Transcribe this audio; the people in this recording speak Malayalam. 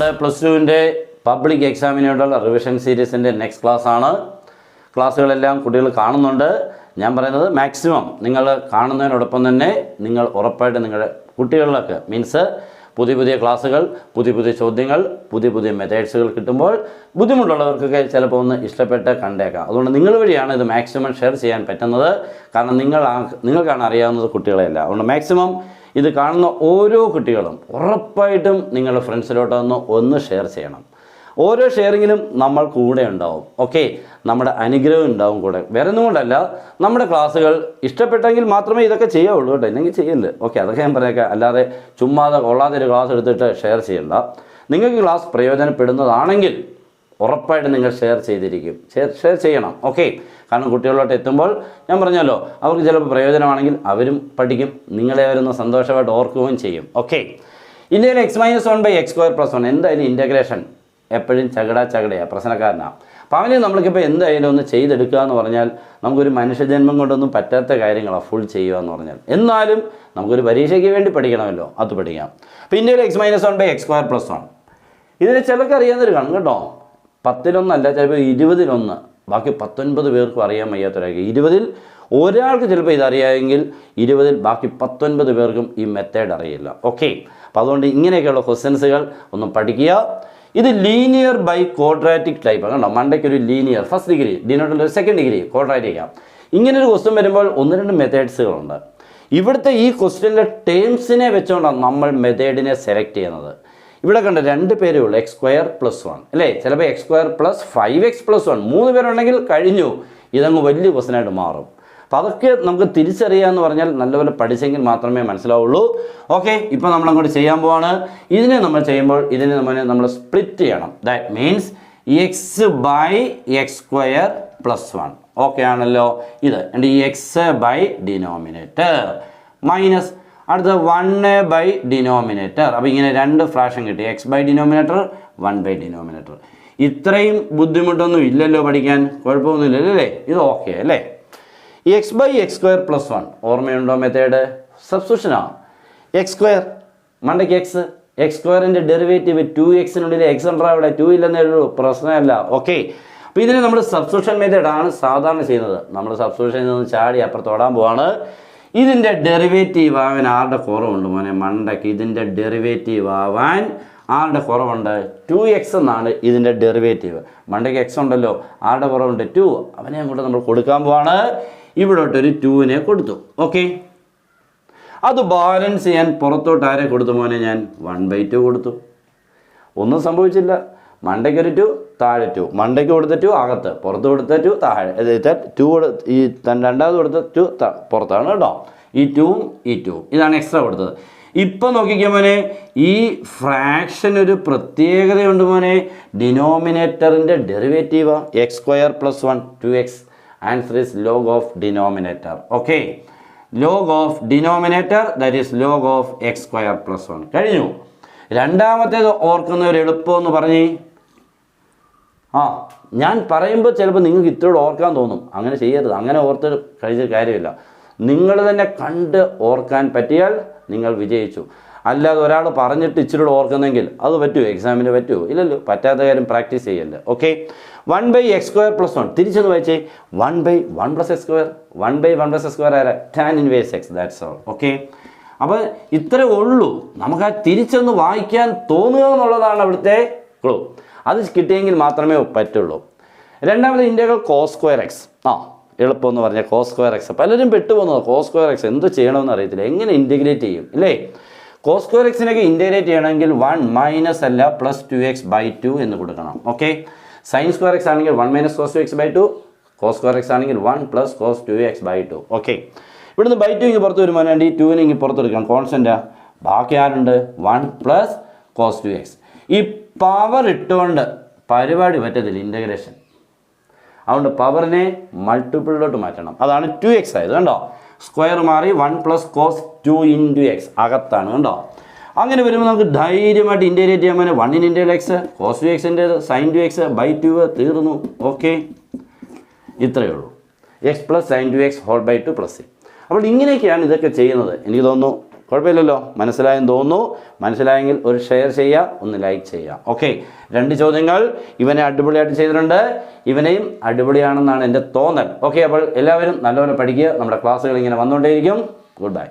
നമ്മുടെ പ്ലസ് ടുവിൻ്റെ പബ്ലിക് എക്സാമിനുള്ള റിവിഷൻ സീരീസിൻ്റെ നെക്സ്റ്റ് ക്ലാസ്സാണ്. ക്ലാസ്സുകളെല്ലാം കുട്ടികൾ കാണുന്നുണ്ട്. ഞാൻ പറയുന്നത് മാക്സിമം നിങ്ങൾ കാണുന്നതിനോടൊപ്പം തന്നെ നിങ്ങൾ ഉറപ്പായിട്ട് നിങ്ങളുടെ കുട്ടികളിലൊക്കെ മീൻസ് പുതിയ ക്ലാസ്സുകൾ, പുതിയ ചോദ്യങ്ങൾ, പുതിയ മെത്തേഡ്സുകൾ കിട്ടുമ്പോൾ ബുദ്ധിമുട്ടുള്ളവർക്കൊക്കെ ചിലപ്പോൾ ഒന്ന് ഇഷ്ടപ്പെട്ട് കണ്ടേക്കാം. അതുകൊണ്ട് നിങ്ങൾ വഴിയാണ് ഇത് മാക്സിമം ഷെയർ ചെയ്യാൻ പറ്റുന്നത്. കാരണം നിങ്ങൾക്കാണ് അറിയാവുന്നത് കുട്ടികളെയല്ല. അതുകൊണ്ട് മാക്സിമം ഇത് കാണുന്ന ഓരോ കുട്ടികളും ഉറപ്പായിട്ടും നിങ്ങളുടെ ഫ്രണ്ട്സിലോട്ട് ഒന്ന് ഷെയർ ചെയ്യണം. ഓരോ ഷെയറിങ്ങിലും നമ്മൾ കൂടെ ഉണ്ടാവും. ഓക്കെ, നമ്മുടെ അനുഗ്രഹം ഉണ്ടാവും കൂടെ. വേറെ ഒന്നും കൊണ്ടല്ല, നമ്മുടെ ക്ലാസ്സുകൾ ഇഷ്ടപ്പെട്ടെങ്കിൽ മാത്രമേ ഇതൊക്കെ ചെയ്യാവുള്ളൂ കേട്ടോ, ഇല്ലെങ്കിൽ ചെയ്യല്ലേ. ഓക്കെ, അതൊക്കെ ഞാൻ പറയാം. അല്ലാതെ ചുമ്മാതെ കൊള്ളാതെ ഒരു ക്ലാസ് എടുത്തിട്ട് ഷെയർ ചെയ്യണ്ട. നിങ്ങൾക്ക് ക്ലാസ് പ്രയോജനപ്പെടുന്നതാണെങ്കിൽ ഉറപ്പായിട്ട് നിങ്ങൾ ഷെയർ ചെയ്തിരിക്കും. ഷെയർ ചെയ്യണം. ഓക്കെ, കാരണം കുട്ടികളിലോട്ട് എത്തുമ്പോൾ ഞാൻ പറഞ്ഞല്ലോ, അവർക്ക് ചിലപ്പോൾ പ്രയോജനമാണെങ്കിൽ അവരും പഠിക്കും, നിങ്ങളെ അവരൊന്ന് സന്തോഷമായിട്ട് ഓർക്കുകയും ചെയ്യും. ഓക്കെ, ഇന്ത്യയിൽ x-1/x²+1 എന്തായാലും ഇൻ്റഗ്രേഷൻ എപ്പോഴും ചകടയാണ്, പ്രശ്നക്കാരനാണ്. അപ്പോൾ അവന് നമ്മൾക്കിപ്പോൾ എന്തായാലും ഒന്ന് ചെയ്തെടുക്കുക എന്ന് പറഞ്ഞാൽ നമുക്കൊരു മനുഷ്യജന്മം കൊണ്ടൊന്നും പറ്റാത്ത കാര്യങ്ങളാണ് ഫുൾ ചെയ്യുക എന്ന് പറഞ്ഞാൽ. എന്നാലും നമുക്കൊരു പരീക്ഷയ്ക്ക് വേണ്ടി പഠിക്കണമല്ലോ, അത് പഠിക്കാം. അപ്പോൾ ഇന്ത്യയിൽ x-1/x²+1 ഇതിന് ചിലർക്ക് അറിയാവുന്നൊരു കാണും കേട്ടോ. 10-1 ചിലപ്പോൾ 20-1, ബാക്കി 19 പേർക്കും അറിയാൻ വയ്യാത്തൊരാൾക്ക്. 20-ൽ ഒരാൾക്ക് ചിലപ്പോൾ ഇതറിയാമെങ്കിൽ 20-ൽ ബാക്കി 19 പേർക്കും ഈ മെത്തേഡ് അറിയില്ല. ഓക്കെ, അപ്പോൾ അതുകൊണ്ട് ഇങ്ങനെയൊക്കെയുള്ള ക്വസ്റ്റ്യൻസുകൾ ഒന്ന് പഠിക്കുക. ഇത് ലീനിയർ ബൈ ക്വാഡ്രാറ്റിക് ടൈപ്പ് കണ്ടോ. മണ്ടയ്ക്കൊരു ലീനിയർ ഫസ്റ്റ് ഡിഗ്രി, ഡിനോട്ടിൽ സെക്കൻഡ് ഡിഗ്രി ക്വാഡ്രാറ്റിക്. ഇങ്ങനൊരു ക്വസ്റ്റ്യൻ വരുമ്പോൾ 1-2 മെത്തേഡ്സുകളുണ്ട്. ഇവിടുത്തെ ഈ ക്വസ്റ്റ്യനിലെ ടേംസിനെ വെച്ചുകൊണ്ടാണ് നമ്മൾ മെത്തേഡിനെ സെലക്ട് ചെയ്യുന്നത്. ഇവിടെ കണ്ട 2 പേരേ ഉള്ളൂ, x²+1 അല്ലേ. ചിലപ്പോൾ x²+5x+1 3 പേരുണ്ടെങ്കിൽ കഴിഞ്ഞു, ഇതങ്ങ് വലിയ ക്വസ്റ്റ്യനായിട്ട് മാറും. അപ്പോൾ അതൊക്കെ നമുക്ക് തിരിച്ചറിയാമെന്ന് പറഞ്ഞാൽ നല്ലപോലെ പഠിച്ചെങ്കിൽ മാത്രമേ മനസ്സിലാവുള്ളൂ. ഓക്കെ, ഇപ്പോൾ നമ്മളങ്ങോട്ട് ചെയ്യാൻ പോവാണ്. ഇതിനെ നമ്മൾ ചെയ്യുമ്പോൾ നമ്മൾ സ്പ്ലിറ്റ് ചെയ്യണം. That means x/x²+1. ഓക്കെ ആണല്ലോ. ഇത് എൻ്റെ ഈ x/ഡിനോമിനേറ്റർ മൈനസ് അടുത്ത 1/ഡിനോമിനേറ്റർ. അപ്പോൾ ഇങ്ങനെ 2 ഫ്രാക്ഷൻ കിട്ടി, x/ഡിനോമിനേറ്റർ 1/ഡിനോമിനേറ്റർ. ഇത്രയും ബുദ്ധിമുട്ടൊന്നും ഇല്ലല്ലോ പഠിക്കാൻ, കുഴപ്പമൊന്നുമില്ലല്ലോ അല്ലേ. ഇത് ഓക്കെ അല്ലേ. ഈ x/x²+1 ഓർമ്മയുണ്ടോ? മെത്തേഡ് സബ്സ്റ്റിറ്റ്യൂഷനാണ്. x² മണ്ടയ്ക്ക് x²ൻ്റെ ഡെറിവേറ്റീവ് 2x എക്സ് ഉണ്ടാ, ഇവിടെ 2 ഇല്ലെന്നേ ഉള്ളൂ, പ്രശ്നമല്ല. ഓക്കെ, അപ്പോൾ ഇതിന് നമ്മൾ സബ്സ്റ്റിറ്റ്യൂഷൻ മെത്തേഡാണ് സാധാരണ ചെയ്യുന്നത്. നമ്മൾ സബ്സ്റ്റിറ്റ്യൂഷനിൽ നിന്ന് ചാടി അപ്പുറത്തോടാൻ പോവാണ്. ഇതിൻ്റെ ഡെറിവേറ്റീവ് ആവാൻ ആരുടെ കുറവുണ്ട് മോനെ? മണ്ടയ്ക്ക് ഇതിൻ്റെ ഡെറിവേറ്റീവ് ആവാൻ ആരുടെ കുറവുണ്ട്? 2x എന്നാണ് ഇതിൻ്റെ ഡെറിവേറ്റീവ്. മണ്ടയ്ക്ക് x ഉണ്ടല്ലോ, ആരുടെ കുറവുണ്ട്? 2. അവനെ അങ്ങോട്ട് നമ്മൾ കൊടുക്കാൻ പോവാണ്. ഇവിടോട്ടൊരു 2നെ കൊടുത്തു. ഓക്കെ, അത് ബാലൻസ് ചെയ്യാൻ പുറത്തോട്ട് ആരെ കൊടുത്തു മോനെ? ഞാൻ 1/2 കൊടുത്തു. ഒന്നും സംഭവിച്ചില്ല. മണ്ടയ്ക്കൊരു 2, താഴെ 2. മണ്ടയ്ക്ക് കൊടുത്ത 2 അകത്ത്, പുറത്ത് കൊടുത്ത 2 താഴെ. 2 ഈ രണ്ടാമത് കൊടുത്ത 2 പുറത്താണ് കേട്ടോ. ഈ 2ഉം ഈ 2ഉം ഇതാണ് എക്സ്ട്രാ കൊടുത്തത്. ഇപ്പം നോക്കിക്കാൻ മോനെ, ഈ ഫ്രാക്ഷൻ ഒരു പ്രത്യേകതയുണ്ട് മോനെ. ഡിനോമിനേറ്ററിൻ്റെ derivative x²+1 2x. Answer is log of denominator. Okay, log of denominator that is log of x²+1. കഴിഞ്ഞു. രണ്ടാമത്തേത് ഓർക്കുന്നവർ എളുപ്പമെന്ന് പറഞ്ഞേ. ഞാൻ പറയുമ്പോൾ ചിലപ്പോൾ നിങ്ങൾക്ക് ഇത്രയോട് ഓർക്കാൻ തോന്നും. അങ്ങനെ ചെയ്യരുത്, അങ്ങനെ ഓർത്ത് കഴിച്ച കാര്യമില്ല. നിങ്ങൾ തന്നെ കണ്ട് ഓർക്കാൻ പറ്റിയാൽ നിങ്ങൾ വിജയിച്ചു. അല്ലാതെ ഒരാൾ പറഞ്ഞിട്ട് ഇച്ചിരി ഓർക്കുന്നെങ്കിൽ അത് പറ്റുമോ? എക്സാമിന് പറ്റുമോ? ഇല്ലല്ലോ. പറ്റാത്ത കാര്യം പ്രാക്ടീസ് ചെയ്യല്ലേ. ഓക്കെ, 1/x²+1 തിരിച്ചെന്ന് വായിച്ചേ. 1/1+x². 1/1+x² ആരാ? tan inverse x. That's all. Okay, അപ്പോൾ ഇത്രേ ഉള്ളൂ. നമുക്ക് ആ തിരിച്ചൊന്ന് വായിക്കാൻ തോന്നുക എന്നുള്ളതാണ് അവിടുത്തെ ക്ലൂ. അത് കിട്ടിയെങ്കിൽ മാത്രമേ പറ്റുള്ളൂ. രണ്ടാമത് ഇൻ്റഗ്രൽ cos²x. എളുപ്പമെന്ന് പറഞ്ഞാൽ cos²x. പലരും പെട്ടുപോകുന്നത് cos²x എന്ത് ചെയ്യണമെന്ന് അറിയത്തില്ല, എങ്ങനെ ഇൻറ്റഗ്രേറ്റ് ചെയ്യും ഇല്ലേ. cos²xനൊക്കെ ഇൻറ്റഗ്രേറ്റ് ചെയ്യണമെങ്കിൽ 1 മൈനസ് അല്ല +2x/2 എന്ന് കൊടുക്കണം. ഓക്കെ, sin²x ആണെങ്കിൽ 1 - cos2x/2, cos²x ആണെങ്കിൽ 1 + cos2x/2. ഓക്കെ, ഇവിടുന്ന് /2 ഇങ്ങ് പുറത്ത് വരുമ്പോൾ ഈ 2നെ ഇങ്ങ് പുറത്തെടുക്കണം, കോൺസ്റ്റൻറ്റാ. ബാക്കി ആരുണ്ട്? 1 + cos2x. ഈ പവർ ഇട്ടുകൊണ്ട് പരിപാടി പറ്റത്തില്ല ഇൻ്റഗ്രേഷൻ. അതുകൊണ്ട് പവറിനെ മൾട്ടിപ്പിളിലോട്ട് മാറ്റണം. അതാണ് 2x ആയത് കണ്ടോ. സ്ക്വയർ മാറി 1 + cos2x അകത്താണ് കണ്ടോ. അങ്ങനെ വരുമ്പോൾ നമുക്ക് ധൈര്യമായിട്ട് ഇൻ്റഗ്രേറ്റ് ചെയ്യാൻ പറ്റും. 1 × x, cos2x sin2x/2 തീർന്നു. ഓക്കെ, ഇത്രയേ ഉള്ളൂ. x + sin2x² + c. അപ്പോൾ ഇങ്ങനെയൊക്കെയാണ് ഇതൊക്കെ ചെയ്യുന്നത്. എനിക്ക് തോന്നുന്നു കുഴപ്പമില്ലല്ലോ, മനസ്സിലായെന്ന് തോന്നുന്നു. മനസ്സിലായെങ്കിൽ ഒരു ഷെയർ ചെയ്യുക, ഒന്ന് ലൈക്ക് ചെയ്യുക. ഓക്കെ, 2 ചോദ്യങ്ങൾ ഇവനെ അടിപൊളിയായിട്ട് ചെയ്തിട്ടുണ്ട്, ഇവനെയും അടിപൊളിയാണെന്നാണ് എൻ്റെ തോന്നൽ. ഓക്കെ, അപ്പോൾ എല്ലാവരും നല്ലപോലെ പഠിക്കുക. നമ്മുടെ ക്ലാസ്സുകൾ ഇങ്ങനെ വന്നുകൊണ്ടേയിരിക്കും. Good by.